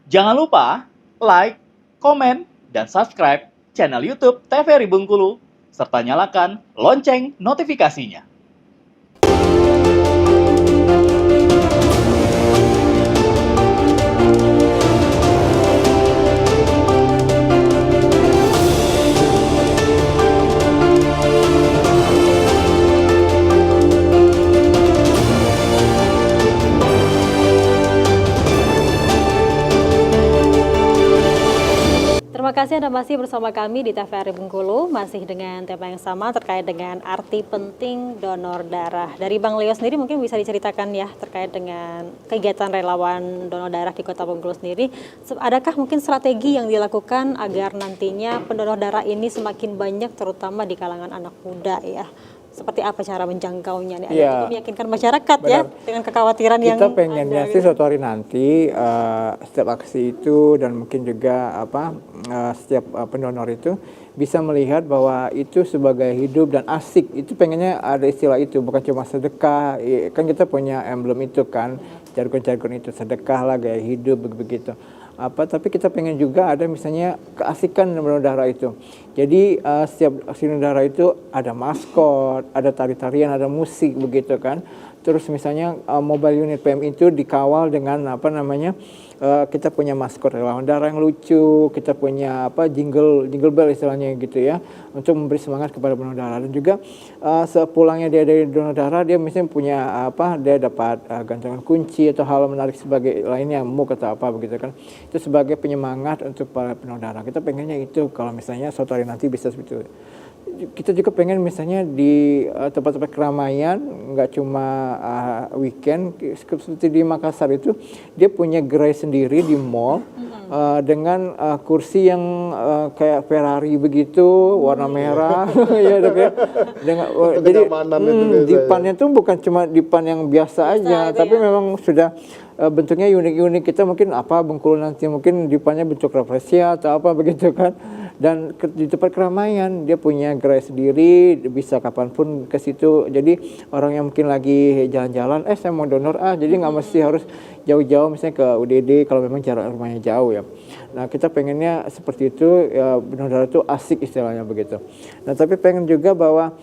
Jangan lupa like, komen, dan subscribe channel YouTube TVRI Bengkulu, serta nyalakan lonceng notifikasinya. Terima kasih Anda masih bersama kami di TVRI Bengkulu, masih dengan tema yang sama terkait dengan arti penting donor darah. Dari Bang Leo sendiri mungkin bisa diceritakan ya terkait dengan kegiatan relawan donor darah di Kota Bengkulu sendiri. Adakah mungkin strategi yang dilakukan agar nantinya pendonor darah ini semakin banyak terutama di kalangan anak muda ya? Seperti apa cara menjangkaunya nih? Ya, untuk meyakinkan masyarakat benar. ya dengan kekhawatiran yang kita pengennya ada, sih gitu. suatu hari nanti setiap aksi itu dan mungkin juga setiap pendonor itu bisa melihat bahwa itu sebagai hidup dan asik. Itu pengennya ada istilah itu, bukan cuma sedekah. Kan kita punya emblem itu kan, jargon-jargon itu, sedekah lah, gaya hidup begitu. Tapi kita pengen juga ada misalnya keasikan donor darah itu. Jadi setiap aksi donor darah itu ada maskot, ada tari-tarian, ada musik begitu kan. Terus misalnya mobile unit PM itu dikawal dengan kita punya maskot relawan darah yang lucu, kita punya jingle bell istilahnya gitu ya, untuk memberi semangat kepada donor darah. Dan juga sepulangnya dia dari donor darah, dia misalnya punya dia dapat gantungan kunci atau hal menarik sebagai lainnya, muk atau apa begitu kan. Itu sebagai penyemangat untuk para pendonor darah. Kita pengennya itu kalau misalnya suatu hari nanti bisa seperti itu. Kita juga pengen misalnya di tempat-tempat keramaian, nggak cuma weekend, seperti di Makassar itu dia punya gerai sendiri di mall dengan kursi yang kayak Ferrari begitu, warna merah, ya dok ya. Jadi dipannya tuh bukan cuma dipan yang biasa aja, tapi memang sudah bentuknya unik-unik. Kita mungkin Bengkulu nanti mungkin dipannya bentuk rafflesia atau apa begitu kan. Dan di tempat keramaian dia punya gerai sendiri, bisa kapanpun ke situ. Jadi orang yang mungkin lagi jalan-jalan, saya mau donor jadi nggak mesti harus jauh-jauh misalnya ke UDD kalau memang jarak rumahnya jauh ya. Nah kita pengennya seperti itu ya, donor darah itu asik istilahnya begitu. Nah tapi pengen juga bahwa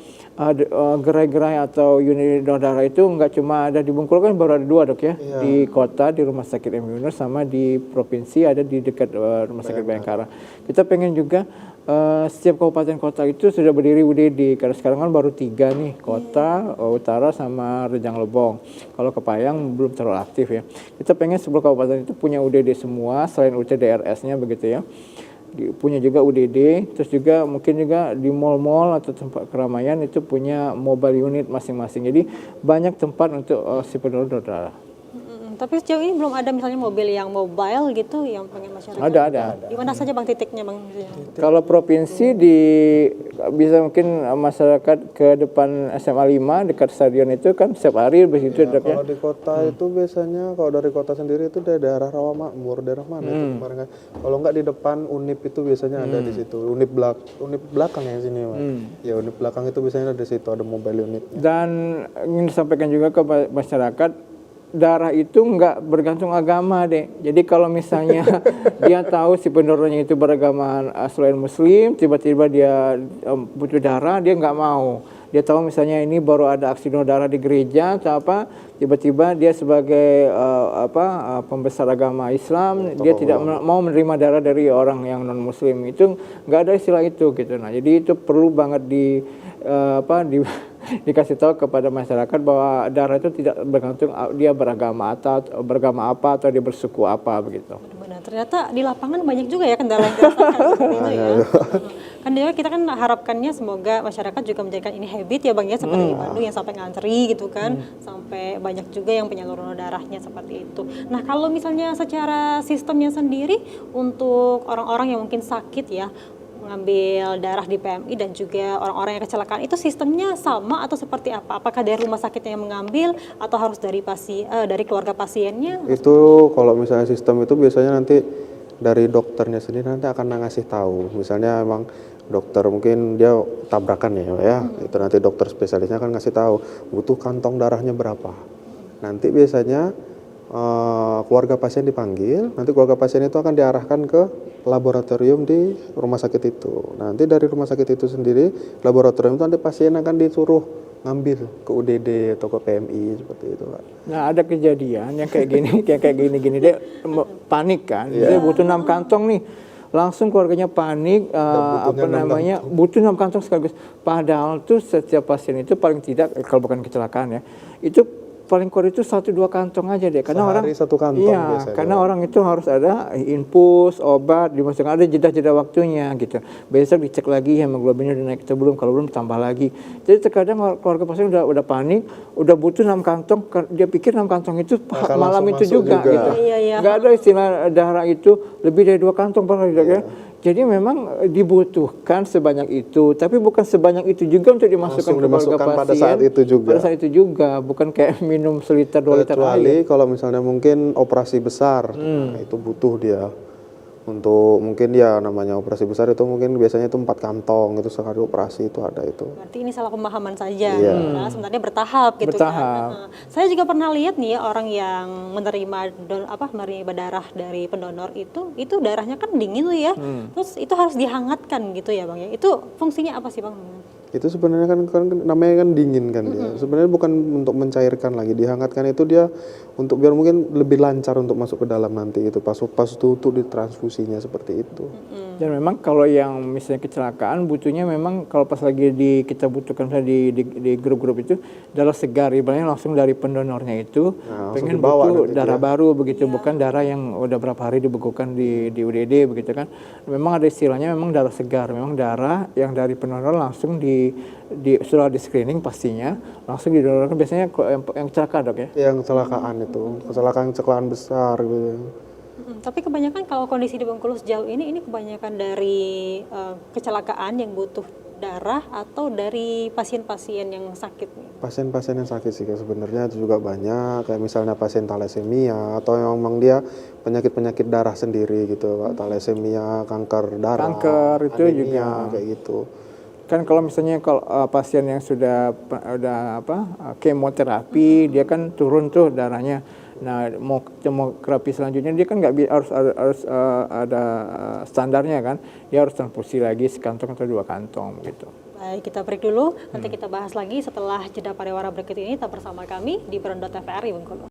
gerai-gerai atau unit donor darah itu nggak cuma ada di Bengkulu, kan baru ada 2 dok ya, di kota di Rumah Sakit M. Yunus, sama di provinsi ada di dekat Rumah Sakit Bayangkara. Kita pengen juga setiap kabupaten kota itu sudah berdiri UDD, karena sekarang kan baru 3 nih, Kota, Utara sama Rejang Lebong. Kalau Kepayang belum terlalu aktif ya. Kita pengen 10 kabupaten itu punya UDD semua selain UTDRS-nya begitu ya. Punya juga UDD, terus juga mungkin juga di mall-mall atau tempat keramaian itu punya mobile unit masing-masing. Jadi banyak tempat untuk si pendonor darah. Tapi sejauh ini belum ada misalnya mobil yang mobile gitu yang pengen masyarakat. Ada. Di mana saja Bang titiknya Bang? Kalau provinsi bisa mungkin masyarakat ke depan SMA 5 dekat stadion itu kan setiap hari begitu ya. Kalau di kota itu biasanya kalau dari kota sendiri itu daerah Rawamakmur, daerah mana itu kemarin kan. Kalau nggak di depan Unip itu biasanya ada di situ. Unip belakang yang sini Mas. Ya Unip belakang itu biasanya ada di situ, ada mobile unit. Dan ingin disampaikan juga ke masyarakat, darah itu nggak bergantung agama deh. Jadi kalau misalnya dia tahu si pendonornya itu beragama selain Muslim, tiba-tiba dia butuh darah, dia nggak mau. Dia tahu misalnya ini baru ada aksi donor darah di gereja atau apa, tiba-tiba dia sebagai pembesar agama Islam, dia tidak mau menerima darah dari orang yang non Muslim. Itu nggak ada istilah itu gitu. Nah jadi itu perlu banget dikasih tahu kepada masyarakat bahwa darah itu tidak bergantung dia beragama apa atau dia bersuku apa begitu. Benar, ternyata di lapangan banyak juga ya kendala yang dirasakan seperti itu ya. Kan kita kan harapkannya semoga masyarakat juga menjadikan ini habit ya Bang ya, seperti di Bandung yang sampai ngantri gitu kan, sampai banyak juga yang penyalur darahnya seperti itu. Nah kalau misalnya secara sistemnya sendiri untuk orang-orang yang mungkin sakit ya, mengambil darah di PMI dan juga orang-orang yang kecelakaan, itu sistemnya sama atau seperti apa? Apakah dari rumah sakitnya yang mengambil atau harus dari keluarga pasiennya? Itu kalau misalnya sistem itu biasanya nanti dari dokternya sendiri nanti akan ngasih tahu. Misalnya emang dokter mungkin dia tabrakan ya, itu nanti dokter spesialisnya akan ngasih tahu butuh kantong darahnya berapa. Nanti biasanya keluarga pasien dipanggil, nanti keluarga pasien itu akan diarahkan ke laboratorium di rumah sakit itu. Nanti dari rumah sakit itu sendiri, laboratorium itu nanti pasien akan disuruh ngambil ke UDD atau ke PMI seperti itu, Pak. Nah, ada kejadian yang kayak gini, kayak gini dia panik kan, dia butuh 6 kantong nih. Langsung keluarganya panik, butuh 6 kantong sekaligus. Padahal tuh setiap pasien itu paling tidak, kalau bukan kecelakaan ya, itu paling kurang itu 1-2 kantong aja deh. Karena Sehari orang 1 kantong biasanya. karena orang itu harus ada infus, obat, dimasukkan ada jeda-jeda waktunya gitu. Besok dicek lagi hemoglobinnya udah naik atau belum, kalau belum tambah lagi. Jadi terkadang keluarga pasien udah panik, udah butuh 6 kantong, dia pikir 6 kantong itu malam itu juga. Gitu. Iya. Nggak ada istilah darah itu lebih dari 2 kantong per hari, ya. Jadi memang dibutuhkan sebanyak itu, tapi bukan sebanyak itu juga untuk dimasukkan ke keluarga pasien pada saat itu juga. Pada saat itu juga, bukan kayak minum seliter 2 liter air. Kecuali kalau misalnya mungkin operasi besar, nah itu butuh dia. Untuk mungkin ya namanya operasi besar itu mungkin biasanya itu 4 kantong itu sekali operasi itu ada itu. Berarti ini salah pemahaman saja, Iya. karena sebenarnya bertahap gitu Bertahap. kan. Saya juga pernah lihat nih orang yang menerima menerima darah dari pendonor itu darahnya kan dingin tuh ya, terus itu harus dihangatkan gitu ya Bang ya. Itu fungsinya apa sih Bang? Itu sebenarnya kan namanya kan dingin kan dia. Sebenarnya bukan untuk mencairkan lagi, dihangatkan itu dia untuk biar mungkin lebih lancar untuk masuk ke dalam nanti itu pas tutup ditransfusinya seperti itu. Dan memang kalau yang misalnya kecelakaan butuhnya memang kalau pas lagi kita butuhkan misalnya di grup-grup itu darah segar, ibaratnya langsung dari pendonornya itu pengen butuh darah baru begitu, bukan darah yang udah berapa hari dibekukan di UDD begitu kan. Memang ada istilahnya memang darah segar, memang darah yang dari pendonor langsung sudah di screening pastinya langsung didonorkan, biasanya yang kecelakaan dok ya. Yang kecelakaan itu, kecelakaan besar gitu. Tapi kebanyakan kalau kondisi di Bengkulu sejauh ini kebanyakan dari kecelakaan yang butuh darah atau dari pasien-pasien yang sakit nih? Pasien-pasien yang sakit sih sebenarnya itu juga banyak, kayak misalnya pasien thalassemia atau yang memang dia penyakit-penyakit darah sendiri gitu, Pak. Thalassemia, kanker darah, Kanker itu anemia, juga kayak gitu. Kan kalau misalnya pasien yang sudah kemoterapi dia kan turun tuh darahnya. Nah, mau kemoterapi selanjutnya dia kan harus ada standarnya kan. Dia harus transfusi lagi sekantong atau 2 kantong gitu. Baik, kita break dulu. Nanti kita bahas lagi setelah jeda pariwara berikut ini. Tetap bersama kami di Berondot TVRI Bengkulu.